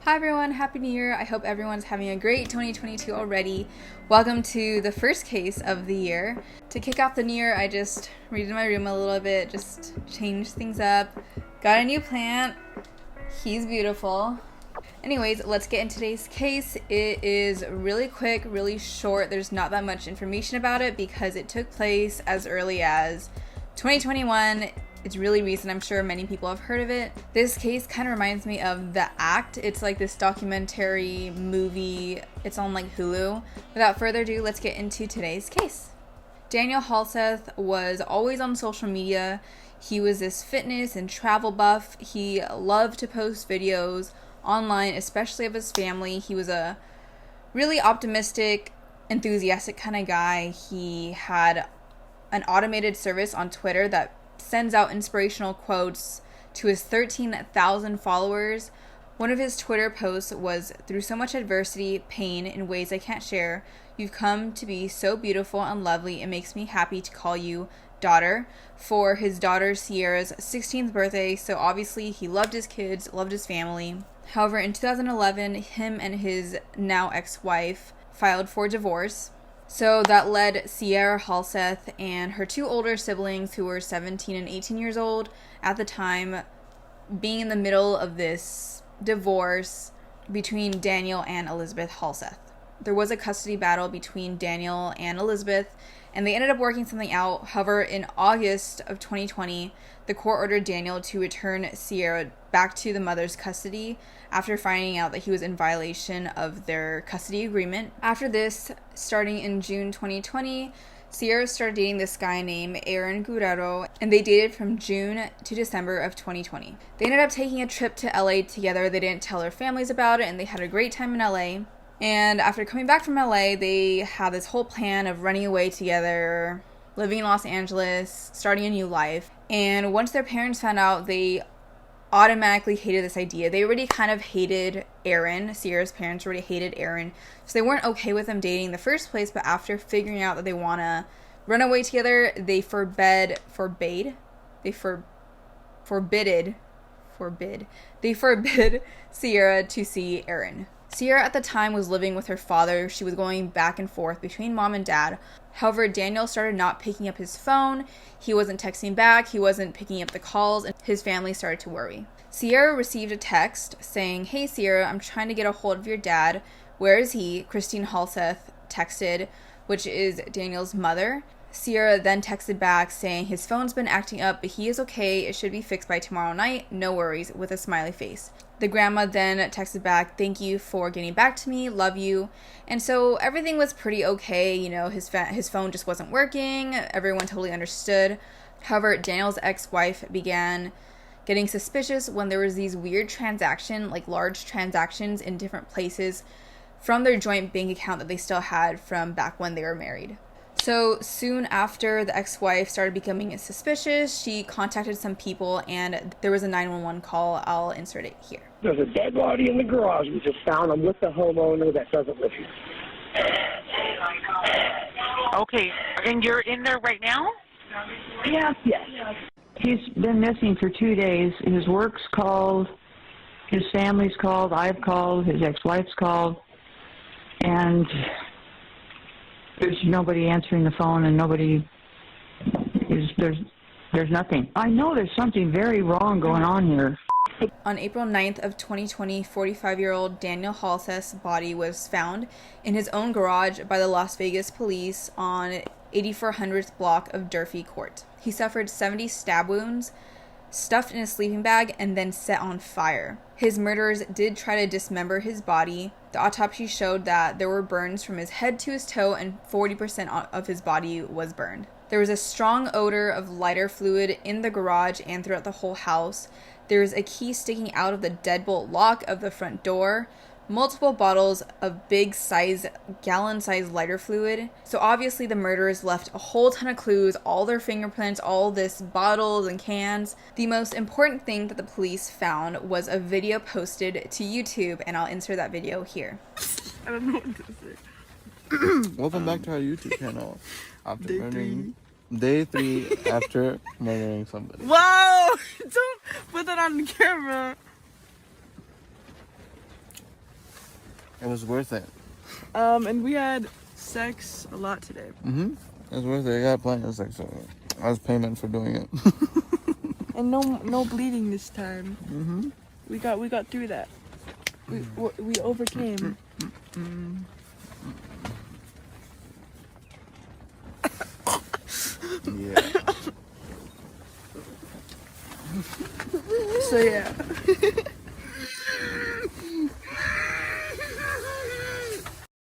Hi everyone, Happy New Year. I hope everyone's having a great 2022 already. Welcome to the first case of the year. To kick off the new year, I just redid my room a little bit, just changed things up. Got a new plant. He's beautiful. Anyways, let's get into today's case. It is really quick, really short. There's not that much information about it because it took place as early as 2021. It's really recent. I'm sure many people have heard of it. This case kind of reminds me of The Act. It's like this documentary movie. It's on like Hulu. Without further ado, let's get into today's case. Daniel Halseth was always on social media. He was this fitness and travel buff. He loved to post videos online, especially of his family. He was a really optimistic, enthusiastic kind of guy. He had an automated service on Twitter that sends out inspirational quotes to his 13,000 followers. One of his Twitter posts was, "Through so much adversity, pain, in ways I can't share, you've come to be so beautiful and lovely. It makes me happy to call you daughter," for his daughter Sierra's 16th birthday. So obviously he loved his kids, loved his family. However, in 2011, him and his now ex-wife filed for divorce. So that led Sierra Halseth and her two older siblings, who were 17 and 18 years old at the time, being in the middle of this divorce between Daniel and Elizabeth Halseth. There was a custody battle between Daniel and Elizabeth, and they ended up working something out. However, in August of 2020, the court ordered Daniel to return Sierra back to the mother's custody after finding out that he was in violation of their custody agreement. After this, starting in June 2020, Sierra started dating this guy named Arron Guererro, and they dated from June to December of 2020. They ended up taking a trip to LA together. They didn't tell their families about it, and they had a great time in LA. And after coming back from LA, they had this whole plan of running away together, living in Los Angeles, starting a new life. And once their parents found out, they automatically hated this idea. They already kind of hated Arron. Sierra's parents already hated Arron. So they weren't okay with them dating in the first place, but after figuring out that they want to run away together, they forbid Sierra to see Arron. Sierra at the time was living with her father. She was going back and forth between mom and dad. However, Daniel started not picking up his phone. He wasn't texting back. He wasn't picking up the calls, and his family started to worry. Sierra received a text saying, "Hey Sierra, I'm trying to get a hold of your dad. Where is he?" Christine Halseth texted, which is Daniel's mother. Sierra then texted back saying his phone's been acting up, but he is okay. It should be fixed by tomorrow night. No worries, with a smiley face. The grandma then texted back, "Thank you for getting back to me. Love you." And so everything was pretty okay. You know, his phone just wasn't working. Everyone totally understood. However, Daniel's ex-wife began getting suspicious when there was these weird large transactions in different places from their joint bank account that they still had from back when they were married. So soon after the ex-wife started becoming suspicious, she contacted some people, and there was a 911 call. I'll insert it here. "There's a dead body in the garage. We just found him with the homeowner that doesn't live here." Okay, and you're in there right now? Yes. He's been missing for 2 days. His work's called, his family's called, I've called, his ex-wife's called, and there's nobody answering the phone, and there's nothing. I know there's something very wrong going on here. On April 9th of 2020, 45-year-old Daniel Halseth's body was found in his own garage by the Las Vegas police on 8400th block of Durfee Court. He suffered 70 stab wounds, stuffed in a sleeping bag, and then set on fire. His murderers did try to dismember his body. The autopsy showed that there were burns from his head to his toe, and 40% of his body was burned. There was a strong odor of lighter fluid in the garage and throughout the whole house. There was a key sticking out of the deadbolt lock of the front door. Multiple bottles of gallon-sized lighter fluid. So obviously the murderers left a whole ton of clues, all their fingerprints, all this bottles and cans. The most important thing that the police found was a video posted to YouTube, and I'll insert that video here. I don't know what to say. Welcome back to our YouTube channel. Day 3 after murdering somebody. Whoa! Don't put that on the camera. It was worth it. And we had sex a lot today. It was worth it. I got plenty of sex. So I was payment for doing it. And no bleeding this time. We got through that. We overcame. Yeah. So yeah.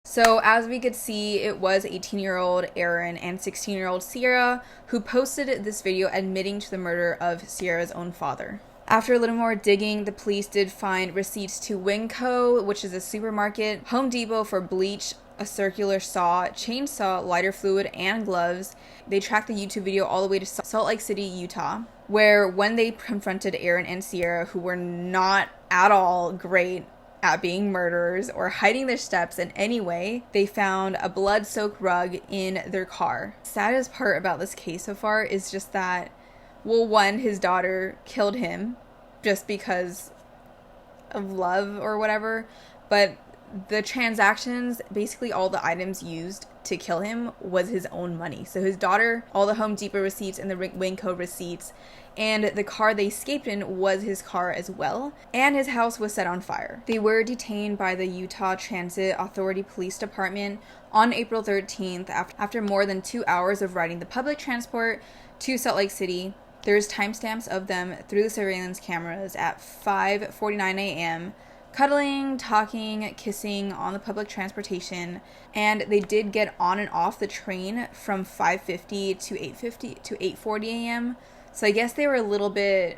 So as we could see, it was 18-year-old Arron and 16-year-old Sierra who posted this video admitting to the murder of Sierra's own father. After a little more digging, the police did find receipts to Winco, which is a supermarket, Home Depot for bleach, a circular saw, chainsaw, lighter fluid, and gloves. They tracked the YouTube video all the way to Salt Lake City, Utah, where when they confronted Arron and Sierra, who were not at all great at being murderers or hiding their steps in any way, they found a blood-soaked rug in their car. Saddest part about this case so far is just that, well, one, his daughter killed him just because of love or whatever, but the transactions, basically all the items used to kill him was his own money. So his daughter, all the Home Depot receipts and the Winco receipts, and the car they escaped in was his car as well, and his house was set on fire. They were detained by the Utah Transit Authority Police Department on April 13th after more than 2 hours of riding the public transport to Salt Lake City. There's timestamps of them through the surveillance cameras at 5:49 a.m., cuddling, talking, kissing on the public transportation, and they did get on and off the train from 5:50 to 8:40 a.m. So I guess they were a little bit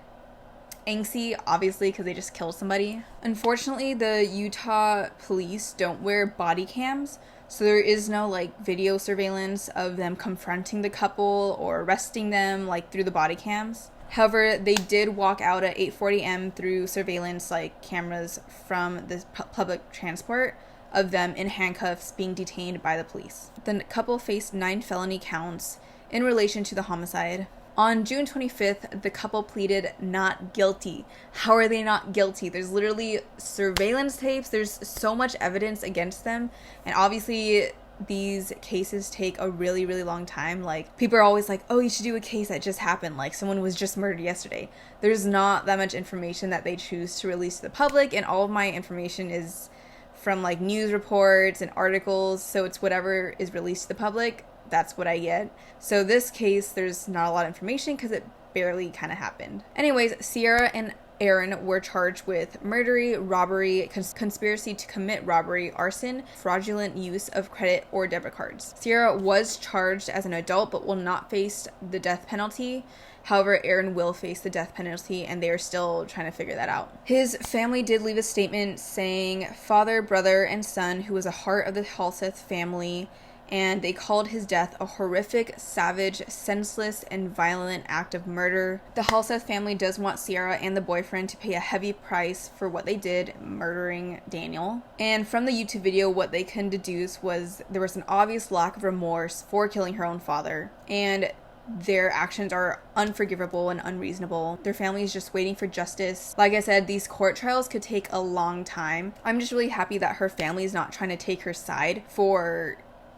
angsty, obviously, because they just killed somebody. Unfortunately, the Utah police don't wear body cams, so there is no like video surveillance of them confronting the couple or arresting them like through the body cams. However, they did walk out at 8:40 a.m. through surveillance like cameras from the public transport of them in handcuffs being detained by the police. The couple faced 9 felony counts in relation to the homicide. On June 25th, the couple pleaded not guilty. How are they not guilty? There's literally surveillance tapes. There's so much evidence against them. And obviously, these cases take a really, really long time. Like, people are always like, oh, you should do a case that just happened. Like, someone was just murdered yesterday. There's not that much information that they choose to release to the public. And all of my information is from, like, news reports and articles. So it's whatever is released to the public. That's what I get. So this case, there's not a lot of information because it barely kind of happened. Anyways, Sierra and Arron were charged with murder, robbery, conspiracy to commit robbery, arson, fraudulent use of credit or debit cards. Sierra was charged as an adult but will not face the death penalty. However, Arron will face the death penalty, and they are still trying to figure that out. His family did leave a statement saying, father, brother, and son, who was a heart of the Halseth family, and they called his death a horrific, savage, senseless, and violent act of murder. The Halseth family does want Sierra and the boyfriend to pay a heavy price for what they did, murdering Daniel. And from the YouTube video, what they can deduce was there was an obvious lack of remorse for killing her own father, and their actions are unforgivable and unreasonable. Their family is just waiting for justice. Like I said, these court trials could take a long time. I'm just really happy that her family is not trying to take her side for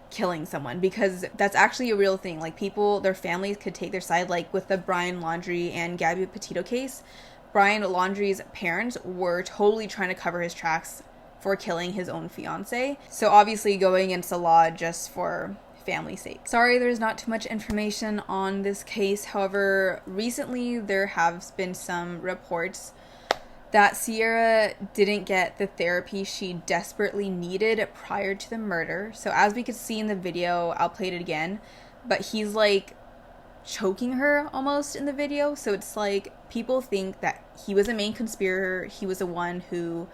killing someone, because that's actually a real thing. Like, people, their families could take their side, like with the Brian Laundrie and Gabby Petito case. Brian Laundrie's parents were totally trying to cover his tracks for killing his own fiance. So obviously going against the law just for family's sake. Sorry, there's not too much information on this case. However, recently there have been some reports that Sierra didn't get the therapy she desperately needed prior to the murder. So as we could see in the video, I'll play it again, but he's like choking her almost in the video. So it's like people think that he was a main conspirator. He was the one who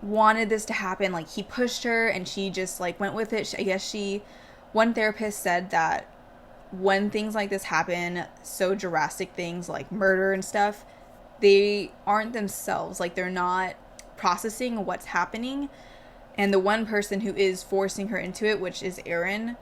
wanted this to happen. Like, he pushed her and she just like went with it. I guess one therapist said that when things like this happen, so drastic things like murder and stuff, they aren't themselves, like they're not processing what's happening. And the one person who is forcing her into it, which is Arron,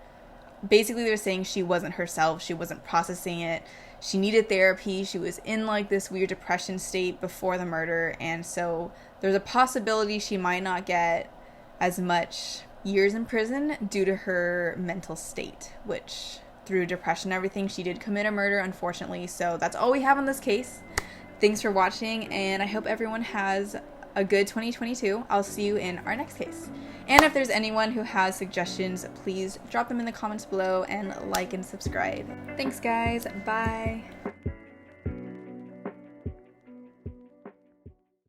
basically they're saying she wasn't herself, she wasn't processing it, she needed therapy, she was in like this weird depression state before the murder, and so there's a possibility she might not get as much years in prison due to her mental state, which through depression and everything, she did commit a murder, unfortunately. So that's all we have on this case. Thanks for watching, and I hope everyone has a good 2022. I'll see you in our next case. And if there's anyone who has suggestions, please drop them in the comments below and like and subscribe. Thanks, guys. Bye.